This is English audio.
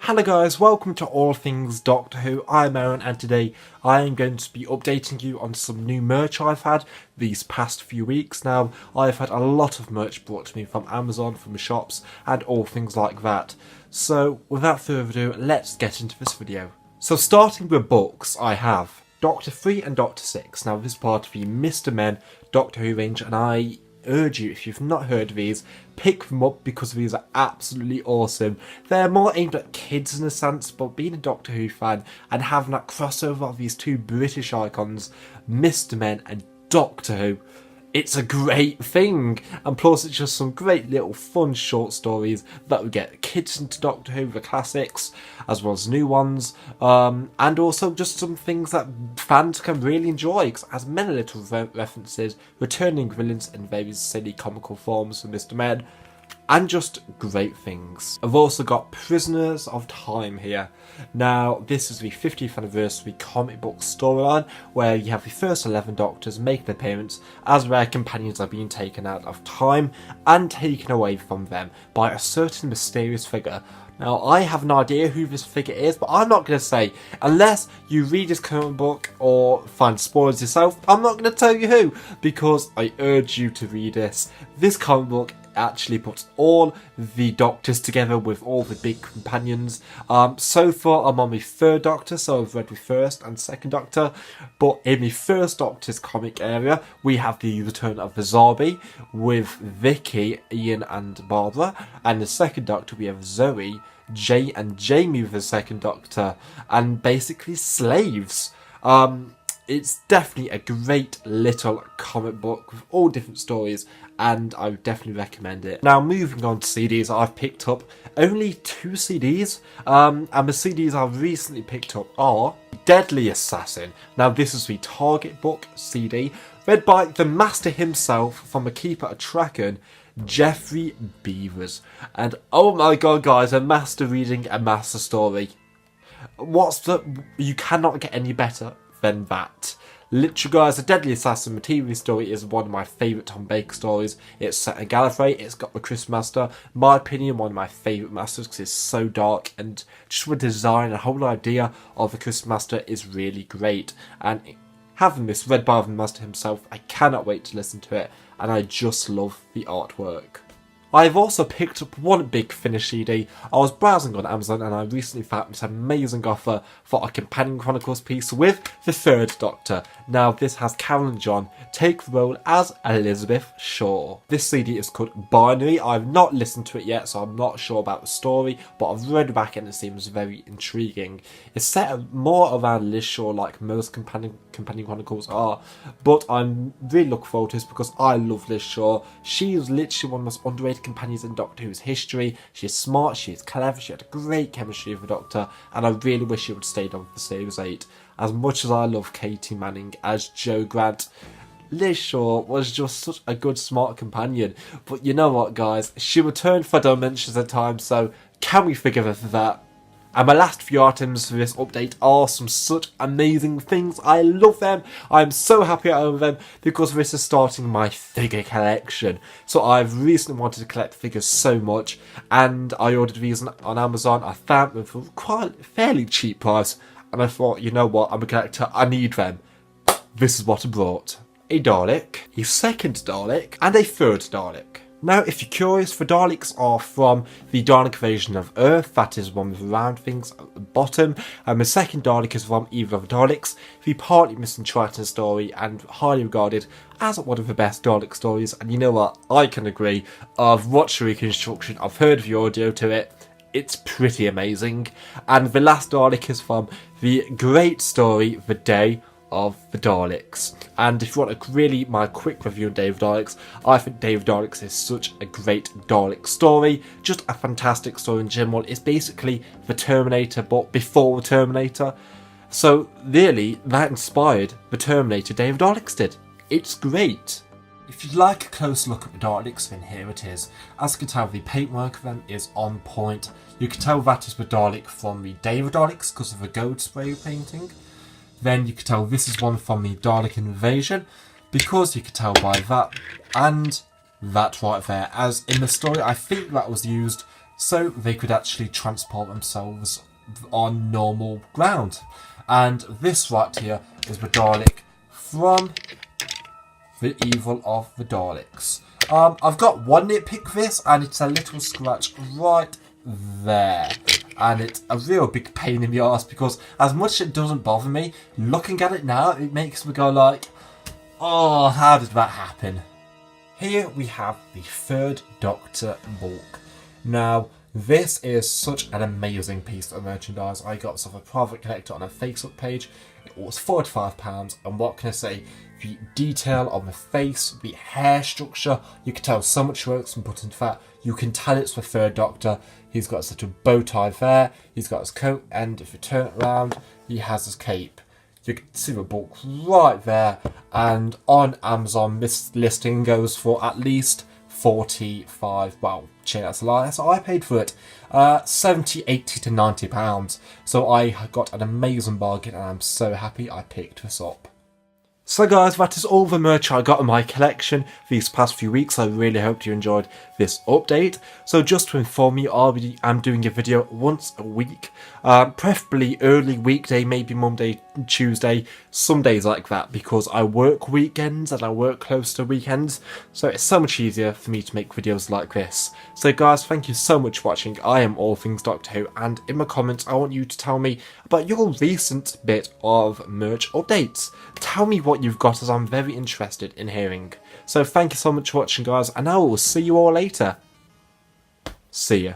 Hello guys, welcome to All Things Doctor Who. I'm Aaron and today I am going to be updating you on some new merch I've had these past few weeks. Now, I've had a lot of merch brought to me from Amazon, from shops and all things like that. So, without further ado, let's get into this video. So starting with books, I have Doctor 3 and Doctor 6. Now this is part of the Mr. Men Doctor Who range and I urge you, if you've not heard of these, pick them up because these are absolutely awesome. They're more aimed at kids in a sense, but being a Doctor Who fan and having that crossover of these two British icons, Mr. Men and Doctor Who, it's a great thing. And plus it's just some great little fun short stories that will get kids into Doctor Who, the classics, as well as new ones, and also just some things that fans can really enjoy, because it has many little references, returning villains in very silly comical forms for Mr. Men, and just great things. I've also got Prisoners of Time here. Now, this is the 50th anniversary comic book storyline where you have the first 11 Doctors make an appearance as their companions are being taken out of time and taken away from them by a certain mysterious figure. Now, I have an idea who this figure is, but I'm not going to say. Unless you read this comic book or find spoilers yourself, I'm not going to tell you who, because I urge you to read this. This comic book actually puts all the Doctors together with all the big companions. So far I'm on the third Doctor, so I've read the first and second Doctor, but in the first Doctor's comic area we have the return of the Zarbi with Vicky, Ian and Barbara, and the second Doctor we have Zoe, Jay and Jamie with the second Doctor, and basically slaves. It's definitely a great little comic book with all different stories, and I would definitely recommend it. Now, moving on to CDs, I've picked up only 2 CDs, and the CDs I've recently picked up are Deadly Assassin. Now, this is the Target book CD, read by the master himself from A Keeper of Traken, Geoffrey Beevers. And oh my god, guys, a master reading a master story. You cannot get any better than that. Literally, guys, The Deadly Assassin, the TV story, is one of my favourite Tom Baker stories. It's set in Gallifrey, it's got the Chris Master. In my opinion, one of my favourite masters because it's so dark, and just the design, the whole idea of the Chris Master is really great. And having this read by the Master himself, I cannot wait to listen to it, and I just love the artwork. I've also picked up one Big Finish CD. I was browsing on Amazon and I recently found this amazing offer for a Companion Chronicles piece with the third Doctor. Now, this has Carol and John take the role as Elizabeth Shaw. This CD is called Barney. I've not listened to it yet, so I'm not sure about the story, but I've read back and it seems very intriguing. It's set more around Liz Shaw like most Companion Chronicles are, but I'm really looking forward to this because I love Liz Shaw. She is literally one of the most underrated companions in Doctor Who's history. She's smart, she's clever, she had a great chemistry with the Doctor, and I really wish she would have stayed on for Series 8. As much as I love Katie Manning as Jo Grant, Liz Shaw was just such a good, smart companion. But you know what, guys? She returned for dimensions at times, so can we forgive her for that? And my last few items for this update are some such amazing things. I love them. I'm so happy I own them because this is starting my figure collection. So I've recently wanted to collect figures so much, and I ordered these on Amazon. I found them for quite a fairly cheap price, and I thought, you know what, I'm a collector, I need them. This is what I brought. A Dalek, a second Dalek, and a third Dalek. Now, if you're curious, the Daleks are from the Dalek invasion of Earth, that is one with the round things at the bottom, and the second Dalek is from Evil of the Daleks, the partly missing Triton story and highly regarded as one of the best Dalek stories. And you know what, I can agree. I've watched the reconstruction, I've heard the audio to it, it's pretty amazing. And the last Dalek is from the great story, The Day of the Daleks. And if you want my quick review on Day of Daleks, I think Day of Daleks is such a great Dalek story, just a fantastic story in general. It's basically the Terminator but before the Terminator, so really that inspired the Terminator Day of Daleks did. It's great. If you'd like a close look at the Daleks, then here it is. As you can tell, the paintwork of them is on point. You can tell that is the Dalek from the Day of Daleks because of the gold spray painting. Then you can tell this is one from the Dalek invasion, because you can tell by that and that right there. As in the story, I think that was used so they could actually transport themselves on normal ground. And this right here is the Dalek from The Evil of the Daleks. I've got one nitpick for this, and it's a little scratch right there. And it's a real big pain in the arse, because as much as it doesn't bother me, looking at it now, it makes me go like, oh, how did that happen? Here we have the third Doctor book. Now, this is such an amazing piece of merchandise. I got this off a private collector on a Facebook page. It was £45, and what can I say? The detail on the face, the hair structure, you can tell so much work's been put into that. You can tell it's the third Doctor. He's got such a bow tie there. He's got his coat, and if you turn it around, he has his cape. You can see the book right there, and on Amazon this listing goes for at least 45, well, that's a lie, so I paid for it, 70, 80 to £90. So I got an amazing bargain, and I'm so happy I picked this up. So guys, that is all the merch I got in my collection these past few weeks. I really hope you enjoyed this update. So just to inform you, I'm doing a video once a week, preferably early weekday, maybe Monday, Tuesday, some days like that, because I work weekends and I work close to weekends, so it's so much easier for me to make videos like this. So guys, thank you so much for watching. I am All Things Doctor Who, and in the comments I want you to tell me about your recent bit of merch updates. Tell me what you've got, as I'm very interested in hearing. So thank you so much for watching guys, and I will see you all later. See ya.